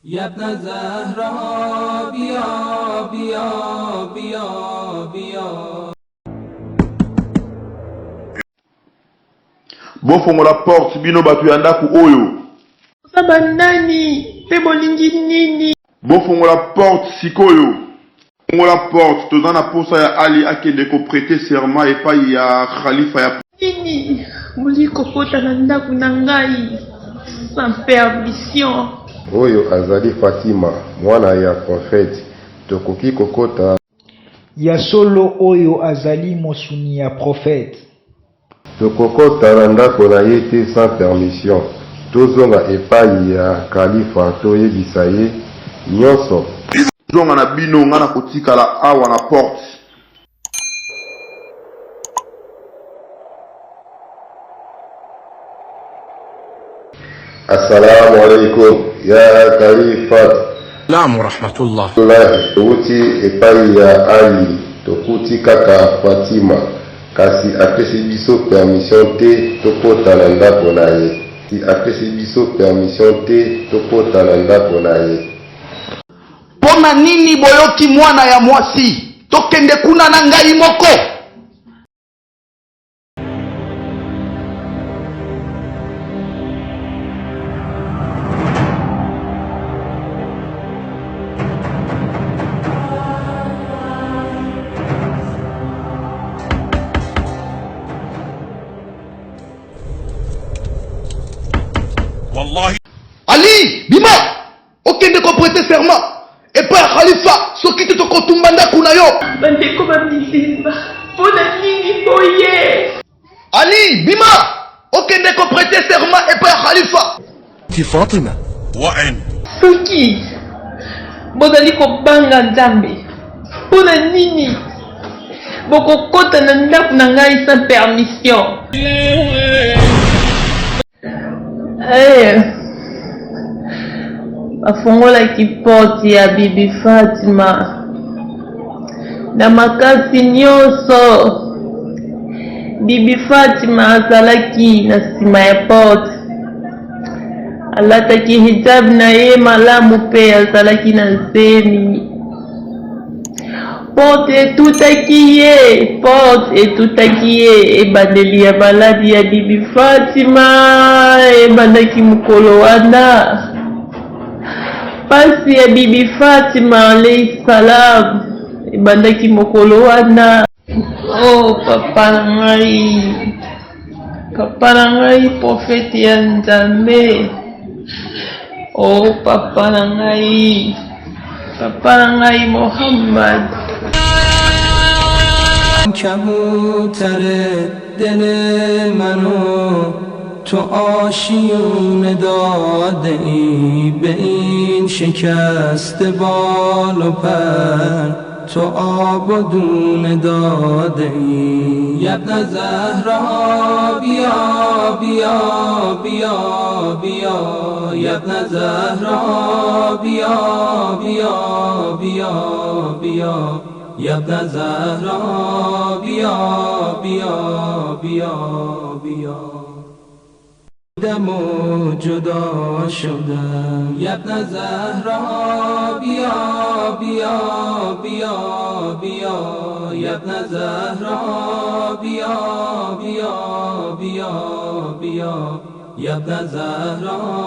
يا ابن زهرا بيا بيا بيا بيا. bofongola porte bino bato ya ndako oyo. Saba nani pe bolingi nini? bofongola porte sikoyo. Fongola porte toza na posa ya Ali akende ko prêter serment epai ya Khalifa ya Nini muli kokota na ndako na ngai sans permission. Oyo azali Fatima mwana ya prophète tokoki kokota ya solo oyo azali mosuni ya prophète tokokota na ndako na ye te sans permission tozonga epai ya Khalifa toyebisa ye nyonso zonga na bino nga na kotikala awa na porte. Assalamu alaikum ya Khalifa. Salamu wa rahmatullah. Tuti epai ya Ali tokuti kaka Fatima kasi apesi biso permission te tokota na ndako na ye. Si apesi biso permission te tokota na ndako na ye. Pona nini boyoki mwana ya mwasi tokende kuna na ngai moko? Wallahi. Ali, bima, okende ko prêter serment. Et pas Khalifa, soki to kotumbanda kuna yo. Bandeko bamilimba, pona nini boye? Ali, bima, okende ko prêter serment et pas Khalifa. Ti Fatima. Wa'in. Soki bozali kobanga Nzambe, pona nini bokokota na ndako na ngai sans permission? Bafungolaki porte ya Bibi Fatima na makasi nyonso. Bibi Fatima azalaki na nsima ya porte, alataki hijab na ye malamu pe azalaki na zemi. Porte etutaki ye, ebandeli ya maladi ya Bibi Fatima ebandaki mokolo wana. Pasi ya Bibi Fatima alayhi salam ebandaki mokolo wana. Oh papa na ngai prophète ya Nzambe. Oh papa na ngai Muhammad. کبوتر دل منو تو آشیون داده ای، به این شکست بال و پر تو آب و دون داده ای. یا ابن زهرا بیا بیا بیا بیا. یا ابن زهرا بیا بیا بیا بیا. یا ابن زهرا بیا بیا بیا بیا. دم و جدا شدم. یا ابن زهرا بیا بیا بیا بیا. یا ابن زهرا بیا بیا بیا بیا. یا ابن زهرا